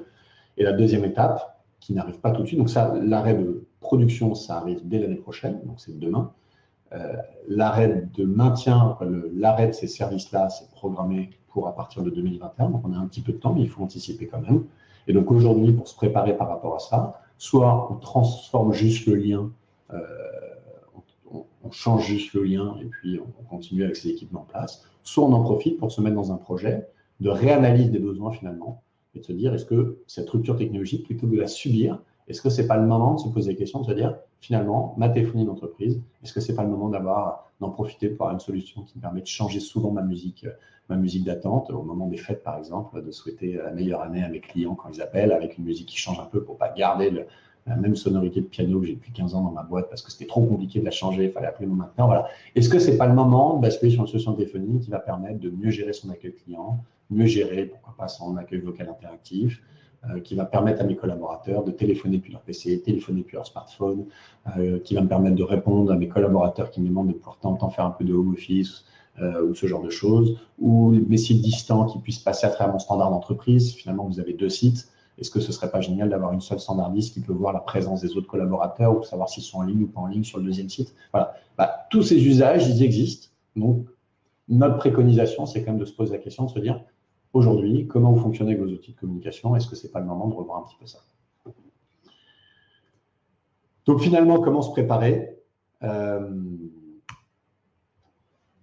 Speaker 1: Et la deuxième étape, qui n'arrive pas tout de suite, donc ça, l'arrêt de production, ça arrive dès l'année prochaine, donc c'est demain. L'arrêt de maintien, l'arrêt de ces services-là, c'est programmé pour à partir de 2021, donc on a un petit peu de temps, mais il faut anticiper quand même. Et donc aujourd'hui, pour se préparer par rapport à ça, soit on transforme juste le lien, on change juste le lien et puis on continue avec ces équipements en place, soit on en profite pour se mettre dans un projet de réanalyse des besoins finalement et de se dire est-ce que cette rupture technologique, plutôt que de la subir, est-ce que ce n'est pas le moment de se poser la question de se dire finalement, ma téléphonie d'entreprise, est-ce que ce n'est pas le moment d'en profiter pour avoir une solution qui me permet de changer souvent ma musique d'attente au moment des fêtes, par exemple, de souhaiter la meilleure année à mes clients quand ils appellent, avec une musique qui change un peu pour ne pas garder la même sonorité de piano que j'ai depuis 15 ans dans ma boîte parce que c'était trop compliqué de la changer, il fallait appeler mon mainteneur. Voilà. Est-ce que ce n'est pas le moment de basculer sur une solution de téléphonie qui va permettre de mieux gérer son accueil client, mieux gérer, pourquoi pas, son accueil vocal interactif, qui va permettre à mes collaborateurs de téléphoner depuis leur PC, téléphoner depuis leur smartphone, qui va me permettre de répondre à mes collaborateurs qui me demandent de pouvoir de temps en temps faire un peu de home office ou ce genre de choses, ou mes sites distants qui puissent passer à travers mon standard d'entreprise. Finalement, vous avez 2 sites. Est-ce que ce ne serait pas génial d'avoir une seule standardiste qui peut voir la présence des autres collaborateurs ou savoir s'ils sont en ligne ou pas en ligne sur le 2e site? Voilà. Tous ces usages, ils existent. Donc, notre préconisation, c'est quand même de se poser la question, de se dire, aujourd'hui, comment vous fonctionnez avec vos outils de communication? Est-ce que ce n'est pas le moment de revoir un petit peu ça? Donc, finalement, comment se préparer?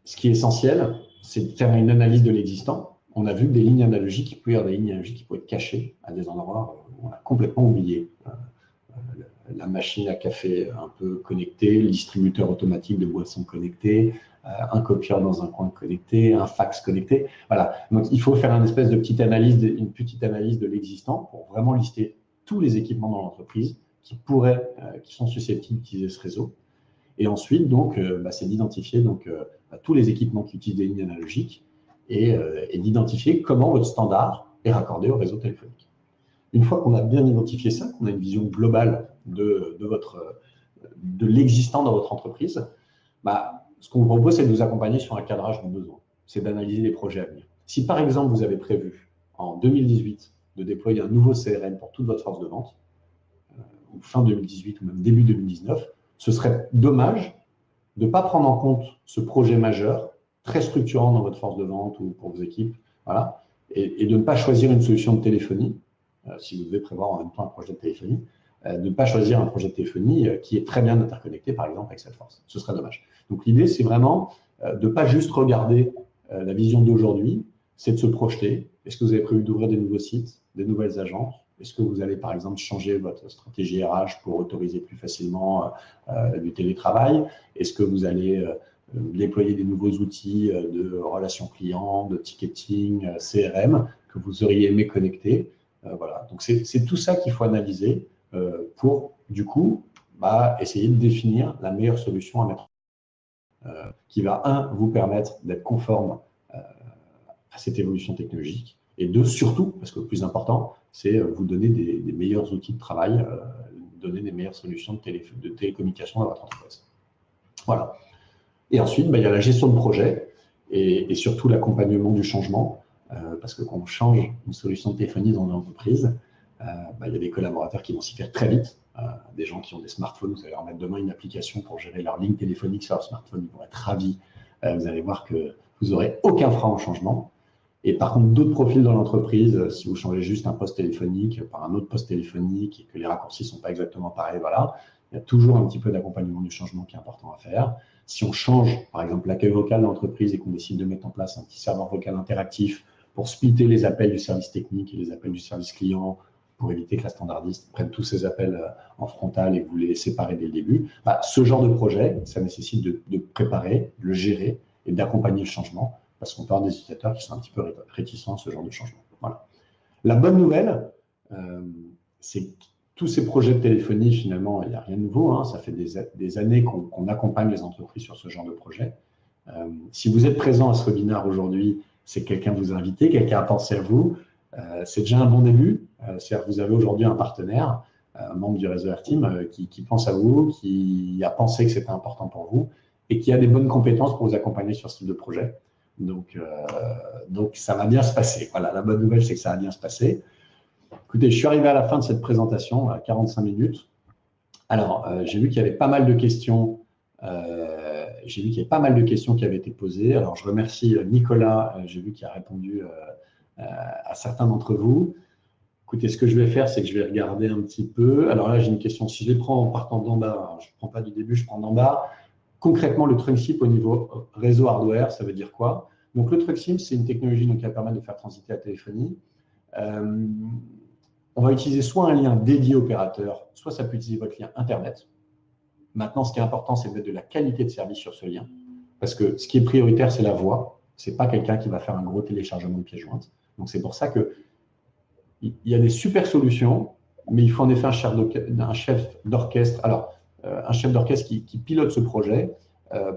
Speaker 1: Ce qui est essentiel, c'est de faire une analyse de l'existant. On a vu que des lignes analogiques, il peut y avoir des lignes analogiques qui peuvent être cachées à des endroits où on a complètement oublié. La machine à café un peu connectée, le distributeur automatique de boissons connecté, un copieur dans un coin connecté, un fax connecté. Voilà. Donc, il faut faire une espèce de petite analyse de l'existant pour vraiment lister tous les équipements dans l'entreprise qui sont susceptibles d'utiliser ce réseau. Et ensuite, donc, c'est d'identifier tous les équipements qui utilisent des lignes analogiques et d'identifier comment votre standard est raccordé au réseau téléphonique. Une fois qu'on a bien identifié ça, qu'on a une vision globale de l'existant dans votre entreprise, ce qu'on vous propose, c'est de vous accompagner sur un cadrage de besoins. C'est d'analyser les projets à venir. Si par exemple, vous avez prévu en 2018 de déployer un nouveau CRM pour toute votre force de vente, ou fin 2018 ou même début 2019, ce serait dommage de ne pas prendre en compte ce projet majeur, très structurant dans votre force de vente ou pour vos équipes, voilà, et de ne pas choisir une solution de téléphonie, si vous devez prévoir en même temps un projet de téléphonie, de ne pas choisir un projet de téléphonie qui est très bien interconnecté, par exemple, avec Salesforce. Ce serait dommage. Donc l'idée, c'est vraiment de ne pas juste regarder la vision d'aujourd'hui, c'est de se projeter. Est-ce que vous avez prévu d'ouvrir des nouveaux sites, des nouvelles agences? Est-ce que vous allez, par exemple, changer votre stratégie RH pour autoriser plus facilement du télétravail? Est-ce que vous allez déployer des nouveaux outils de relations clients, de ticketing, CRM, que vous auriez aimé connecter? Voilà. Donc, c'est tout ça qu'il faut analyser pour, du coup, essayer de définir la meilleure solution à mettre qui va, vous permettre d'être conforme à cette évolution technologique, et 2, surtout, parce que le plus important, c'est vous donner des meilleurs outils de travail, donner des meilleures solutions de télécommunication à votre entreprise. Voilà. Et ensuite, il y a la gestion de projet et surtout l'accompagnement du changement, parce que quand on change une solution de téléphonie dans une entreprise, il y a des collaborateurs qui vont s'y faire très vite, des gens qui ont des smartphones, vous allez leur mettre demain une application pour gérer leur ligne téléphonique sur leur smartphone, ils vont être ravis. Vous allez voir que vous n'aurez aucun frein au changement. Et par contre, d'autres profils dans l'entreprise, si vous changez juste un poste téléphonique par un autre poste téléphonique et que les raccourcis ne sont pas exactement pareils, voilà, il y a toujours un petit peu d'accompagnement du changement qui est important à faire. Si on change, par exemple, l'accueil vocal de l'entreprise et qu'on décide de mettre en place un petit serveur vocal interactif pour splitter les appels du service technique et les appels du service client, pour éviter que la standardiste prenne tous ces appels en frontal et que vous les séparez dès le début, bah, ce genre de projet, ça nécessite de préparer, de le gérer et d'accompagner le changement, parce qu'on peut avoir des utilisateurs qui sont un petit peu réticents à ce genre de changement. Voilà. La bonne nouvelle, c'est que tous ces projets de téléphonie, finalement, il n'y a rien de nouveau. Hein, ça fait des années qu'on accompagne les entreprises sur ce genre de projet. Si vous êtes présent à ce webinaire aujourd'hui, c'est que quelqu'un vous a invité, quelqu'un a pensé à vous. C'est déjà un bon début. C'est-à-dire que vous avez aujourd'hui un partenaire, un membre du réseau AirTeam qui pense à vous, qui a pensé que c'était important pour vous et qui a des bonnes compétences pour vous accompagner sur ce type de projet. Donc, ça va bien se passer. Voilà, la bonne nouvelle, c'est que ça va bien se passer. Écoutez, je suis arrivé à la fin de cette présentation, à 45 minutes. Alors, j'ai vu qu'il y avait pas mal de questions. J'ai vu qu'il y avait pas mal de questions qui avaient été posées. Alors, je remercie Nicolas, j'ai vu qu'il a répondu à certains d'entre vous. Écoutez, ce que je vais faire, c'est que je vais regarder un petit peu. Alors là, j'ai une question. Si je les prends en partant d'en bas, je ne prends pas du début, je prends d'en bas. Concrètement, le trunk-SIM au niveau réseau hardware, ça veut dire quoi? Donc, le trunk-SIM, c'est une technologie qui permet de faire transiter la téléphonie. On va utiliser soit un lien dédié opérateur, soit ça peut utiliser votre lien Internet. Maintenant, ce qui est important, c'est de mettre de la qualité de service sur ce lien. Parce que ce qui est prioritaire, c'est la voix. Ce n'est pas quelqu'un qui va faire un gros téléchargement de pièces jointes. Donc, c'est pour ça qu'il y a des super solutions, mais il faut en effet un chef d'orchestre. Alors, un chef d'orchestre qui pilote ce projet,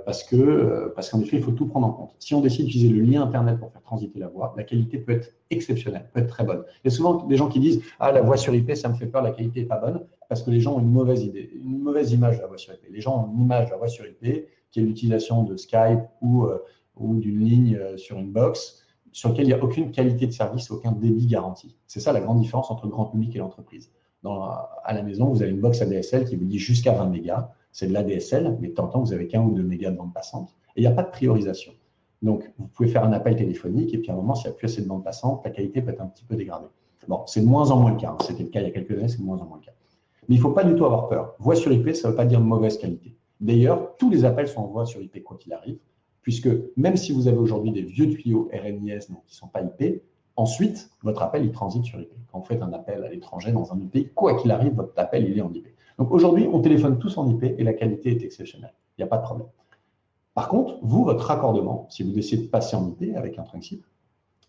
Speaker 1: parce qu'en effet, il faut tout prendre en compte. Si on décide d'utiliser le lien Internet pour faire transiter la voix, la qualité peut être exceptionnelle, peut être très bonne. Il y a souvent des gens qui disent « Ah, la voix sur IP, ça me fait peur, la qualité n'est pas bonne », parce que les gens ont une mauvaise idée, une mauvaise image de la voix sur IP. Les gens ont une image de la voix sur IP, qui est l'utilisation de Skype ou d'une ligne sur une box, sur laquelle il n'y a aucune qualité de service, aucun débit garanti. C'est ça la grande différence entre le grand public et l'entreprise. À la maison, vous avez une box ADSL qui vous dit jusqu'à 20 mégas. C'est de l'ADSL, mais de temps en temps, vous avez qu'un ou deux mégas de bande passante. Et il n'y a pas de priorisation. Donc, vous pouvez faire un appel téléphonique et puis à un moment, s'il n'y a plus assez de bande passante, la qualité peut être un petit peu dégradée. Bon, c'est de moins en moins le cas. Hein. C'était le cas il y a quelques années, c'est de moins en moins le cas. Mais il ne faut pas du tout avoir peur. Voix sur IP, ça ne veut pas dire mauvaise qualité. D'ailleurs, tous les appels sont en voix sur IP quoi qu'il arrive, puisque même si vous avez aujourd'hui des vieux tuyaux RNIS donc qui ne sont pas IP, ensuite, votre appel, il transite sur IP. Quand vous faites un appel à l'étranger dans un IP, quoi qu'il arrive, votre appel, il est en IP. Donc aujourd'hui, on téléphone tous en IP et la qualité est exceptionnelle. Il n'y a pas de problème. Par contre, vous, votre raccordement, si vous décidez de passer en IP avec un principe,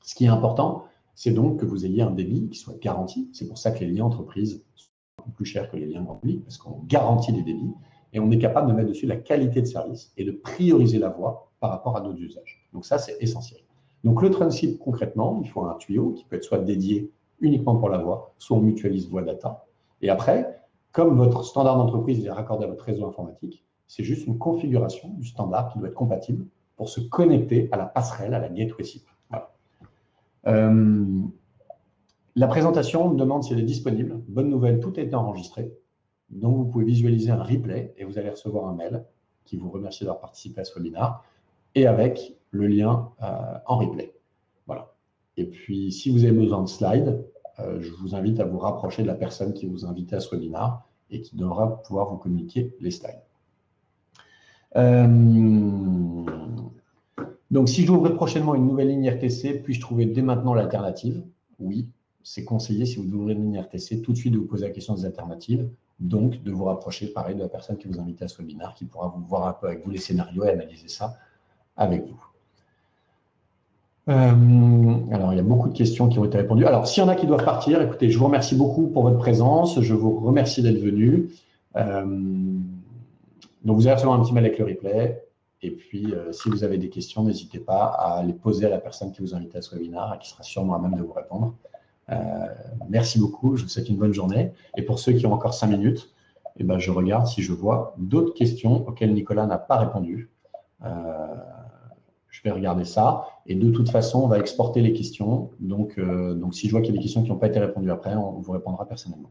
Speaker 1: ce qui est important, c'est donc que vous ayez un débit qui soit garanti. C'est pour ça que les liens entreprises sont beaucoup plus chers que les liens grand public, parce qu'on garantit les débits et on est capable de mettre dessus la qualité de service et de prioriser la voix par rapport à d'autres usages. Donc ça, c'est essentiel. Donc le transip, concrètement, il faut un tuyau qui peut être soit dédié uniquement pour la voix, soit on mutualise voix data. Et après, comme votre standard d'entreprise est raccordé à votre réseau informatique, c'est juste une configuration du standard qui doit être compatible pour se connecter à la passerelle, à la gateway SIP. Voilà. La présentation me demande si elle est disponible. Bonne nouvelle, tout a été enregistré. Donc, vous pouvez visualiser un replay et vous allez recevoir un mail qui vous remercie d'avoir participé à ce webinaire et avec le lien en replay. Voilà. Et puis, si vous avez besoin de slides, je vous invite à vous rapprocher de la personne qui vous a invité à ce webinaire et qui devra pouvoir vous communiquer les slides. Donc, si j'ouvre prochainement une nouvelle ligne RTC, puis-je trouver dès maintenant l'alternative? Oui, c'est conseillé si vous ouvrez une ligne RTC, tout de suite de vous poser la question des alternatives, donc de vous rapprocher, pareil, de la personne qui vous a invité à ce webinaire, qui pourra vous voir un peu avec vous les scénarios et analyser ça avec vous. Alors, il y a beaucoup de questions qui ont été répondues. Alors, s'il y en a qui doivent partir, écoutez, je vous remercie beaucoup pour votre présence. Je vous remercie d'être venu. Donc, vous allez recevoir un petit mail avec le replay. Et puis, si vous avez des questions, n'hésitez pas à les poser à la personne qui vous a invité à ce webinaire et qui sera sûrement à même de vous répondre. Merci beaucoup. Je vous souhaite une bonne journée. Et pour ceux qui ont encore 5 minutes, eh ben, je regarde si je vois d'autres questions auxquelles Nicolas n'a pas répondu. Je vais regarder ça. Et de toute façon, on va exporter les questions. Donc si je vois qu'il y a des questions qui n'ont pas été répondues après, on vous répondra personnellement.